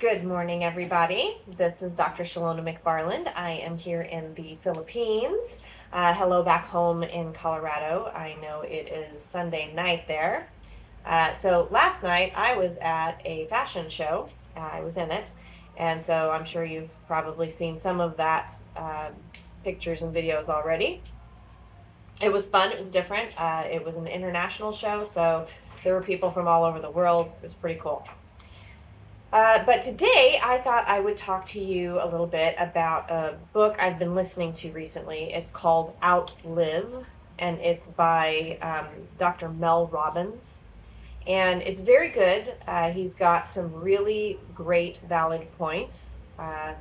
Good morning, everybody. This is Dr. Shalona McFarland. I am here in the Philippines. Hello back home in Colorado. I know it is Sunday night there. So last night I was at a fashion show. I was in it. And so I'm sure you've probably seen some of that pictures and videos already. It was fun. It was different. It was an international show, so there were people from all over the world. It was pretty cool. But today I thought I would talk to you a little bit about a book I've been listening to recently. It's called Outlive, and it's by Dr. Mel Ribbons. And it's very good. He's got some really great, valid points.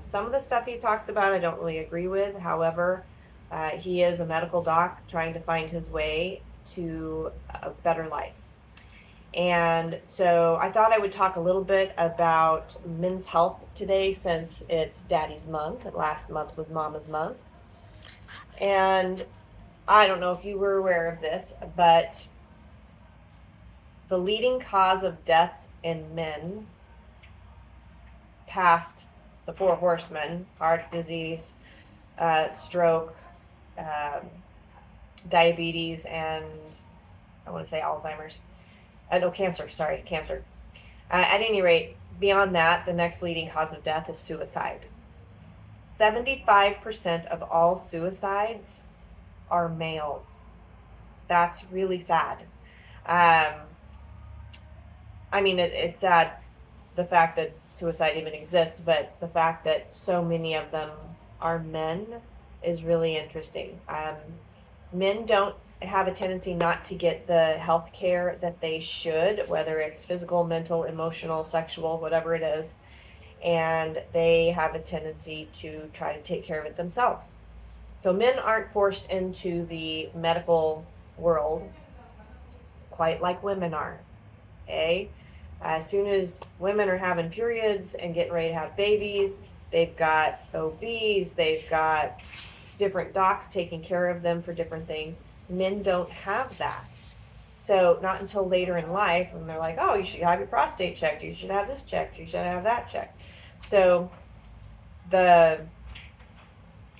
Some of the stuff he talks about I don't really agree with. However, he is a medical doc trying to find his way to a better life. And so I thought I would talk a little bit about men's health today since it's Daddy's Month. Last month was Mama's Month. And I don't know if you were aware of this, but the leading cause of death in men past the four horsemen, heart disease, stroke, diabetes, and I want to say Alzheimer's. No, cancer, sorry, cancer. At any rate, beyond that, the next leading cause of death is suicide. 75% of all suicides are males. That's really sad. It's sad the fact that suicide even exists, but the fact that so many of them are men is really interesting. Men don't have a tendency not to get the health care that they should, whether it's physical, mental, emotional, sexual, whatever it is. And they have a tendency to try to take care of it themselves. So men aren't forced into the medical world quite like women are. Okay? As soon as women are having periods and getting ready to have babies, they've got OBs, they've got different docs taking care of them for different things. Men don't have that. So not until later in life when they're like, oh, you should have your prostate checked, you should have this checked, you should have that checked. So the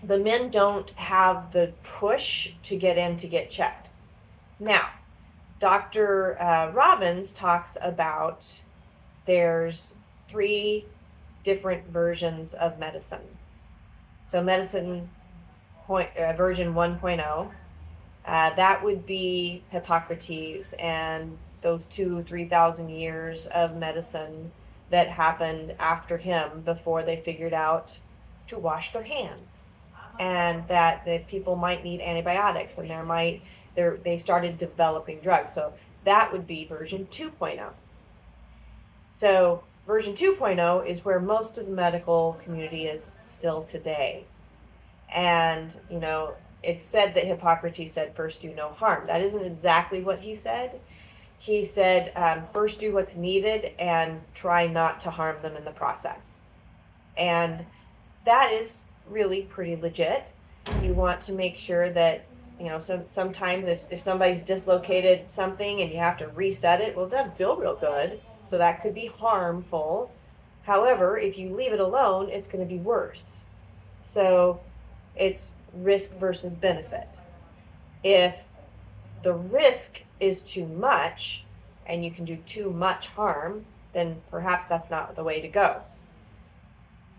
men don't have the push to get in to get checked. Now, Dr. Ribbons talks about there's 3 different versions of medicine. So medicine version 1.0, that would be Hippocrates and those 3,000 years of medicine that happened after him before they figured out to wash their hands, and that the people might need antibiotics, and they started developing drugs. So that would be version 2.0. So version 2.0 is where most of the medical community is still today. And, it's said that Hippocrates said, first do no harm. That isn't exactly what he said. He said, first do what's needed and try not to harm them in the process. And that is really pretty legit. You want to make sure that, sometimes if somebody's dislocated something and you have to reset it, well, it doesn't feel real good. So that could be harmful. However, if you leave it alone, it's going to be worse. So it's risk versus benefit. If the risk is too much and you can do too much harm, then perhaps that's not the way to go.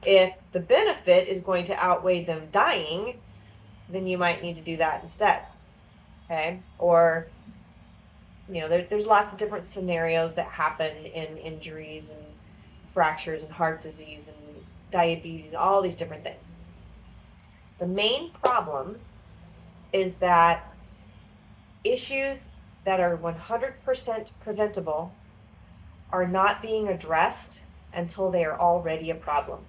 If the benefit is going to outweigh them dying, then you might need to do that instead. Okay? Or, there's lots of different scenarios that happen in injuries and fractures and heart disease and diabetes, all these different things. The main problem is that issues that are 100% preventable are not being addressed until they are already a problem.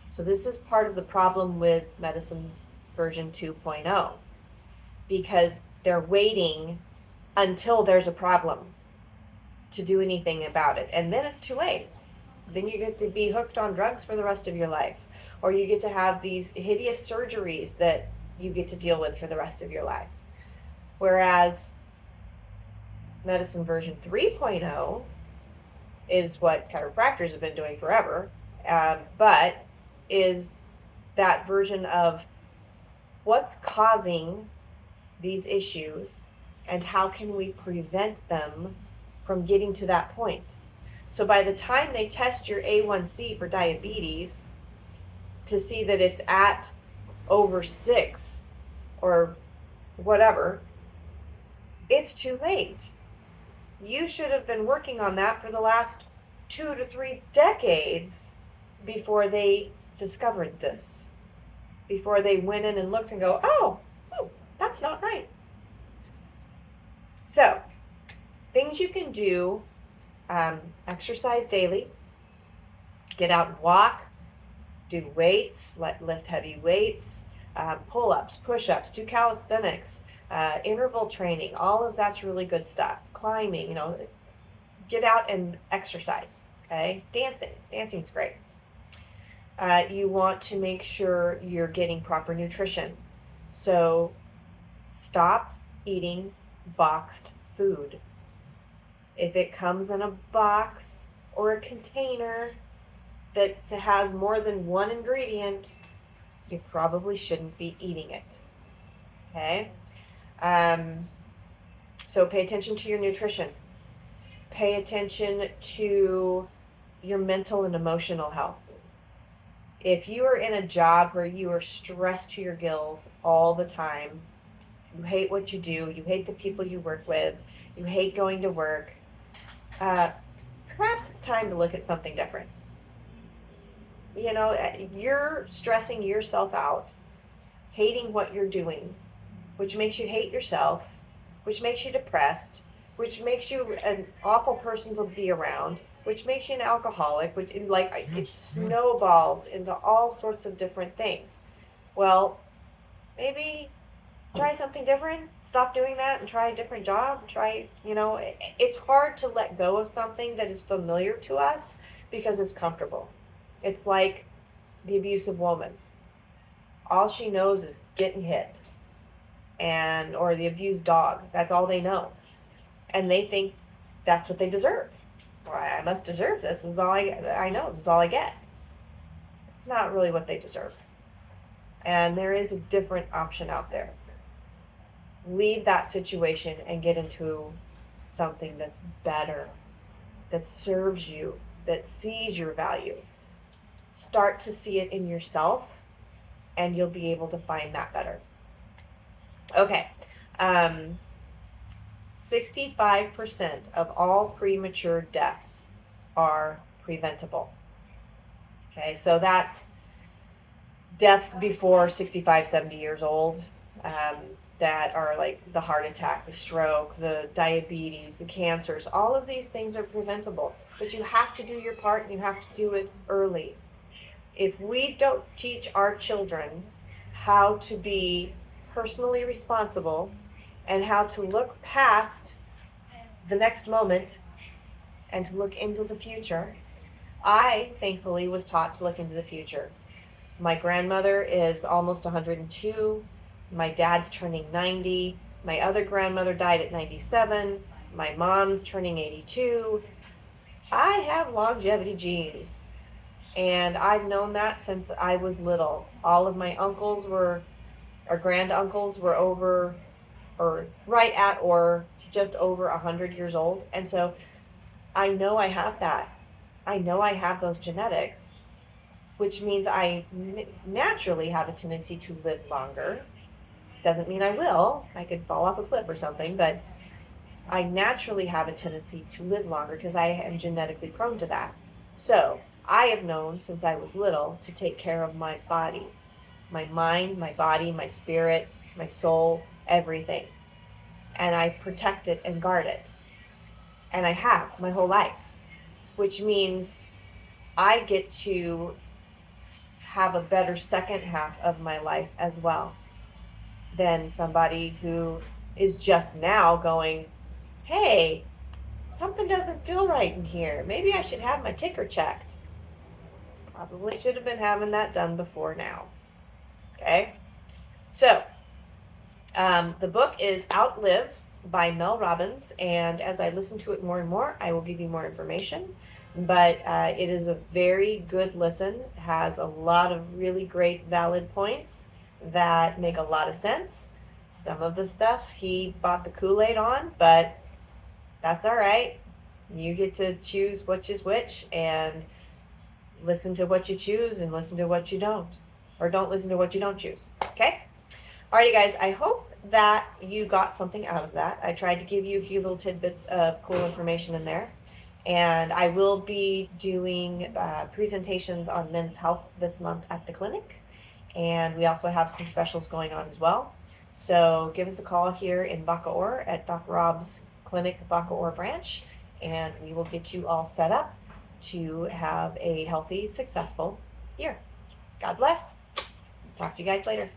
So this is part of the problem with medicine version 2.0, because they're waiting until there's a problem to do anything about it. And then it's too late. Then you get to be hooked on drugs for the rest of your life. Or you get to have these hideous surgeries that you get to deal with for the rest of your life. Whereas medicine version 3.0 is what chiropractors have been doing forever. but is that version of what's causing these issues and how can we prevent them from getting to that point. So by the time they test your A1C for diabetes to see that it's at over 6 or whatever, it's too late. You should have been working on that for the last 2 to 3 decades before they discovered this, before they went in and looked and go, oh, that's not right. So, things you can do, exercise daily, get out and walk, do weights, lift heavy weights, pull-ups, push-ups, do calisthenics, interval training, all of that's really good stuff. Climbing, get out and exercise, okay? Dancing's great. You want to make sure you're getting proper nutrition. So stop eating boxed food. If it comes in a box or a container that has more than one ingredient, you probably shouldn't be eating it. Okay? So pay attention to your nutrition. Pay attention to your mental and emotional health. If you are in a job where you are stressed to your gills all the time, you hate what you do, you hate the people you work with, you hate going to work, perhaps it's time to look at something different. You're stressing yourself out, hating what you're doing, which makes you hate yourself, which makes you depressed, which makes you an awful person to be around, which makes you an alcoholic, which it snowballs into all sorts of different things. Well, maybe try something different, stop doing that and try a different job. It's hard to let go of something that is familiar to us because it's comfortable. It's like the abusive woman. All she knows is getting hit, or the abused dog. That's all they know. And they think that's what they deserve. Well, I must deserve this. This is all I know. This is all I get. It's not really what they deserve. And there is a different option out there. Leave that situation and get into something that's better, that serves you, that sees your value. Start to see it in yourself, and you'll be able to find that better. Okay. 65% of all premature deaths are preventable. Okay, so that's deaths before 65, 70 years old, that are like the heart attack, the stroke, the diabetes, the cancers. All of these things are preventable, but you have to do your part and you have to do it early. If we don't teach our children how to be personally responsible and how to look past the next moment and to look into the future, I thankfully was taught to look into the future. My grandmother is almost 102. My dad's turning 90. My other grandmother died at 97. My mom's turning 82. I have longevity genes. And I've known that since I was little. All of my uncles or granduncles were over, or right at, or just over 100 years old. And so I know I have that. I know I have those genetics, which means I naturally have a tendency to live longer. Doesn't mean I will. I could fall off a cliff or something, but I naturally have a tendency to live longer because I am genetically prone to that. So I have known since I was little to take care of my body, my mind, my body, my spirit, my soul, everything. And I protect it and guard it. And I have my whole life, which means I get to have a better second half of my life as well than somebody who is just now going, hey, something doesn't feel right in here. Maybe I should have my ticker checked. Probably should have been having that done before now. Okay? So, the book is Outlive, by Mel Ribbons, and as I listen to it more and more, I will give you more information. But it is a very good listen, has a lot of really great valid points that make a lot of sense. Some of the stuff he bought the Kool-Aid on, but that's all right. You get to choose which is which and listen to what you choose and listen to what you don't. Or don't listen to what you don't choose. Okay? Alrighty, guys, I hope that you got something out of that. I tried to give you a few little tidbits of cool information in there. And I will be doing presentations on men's health this month at the clinic. And we also have some specials going on as well. So give us a call here in Bacoor at Dr. Rob's clinic, Bacoor branch, and we will get you all set up to have a healthy, successful year. God bless. Talk to you guys later.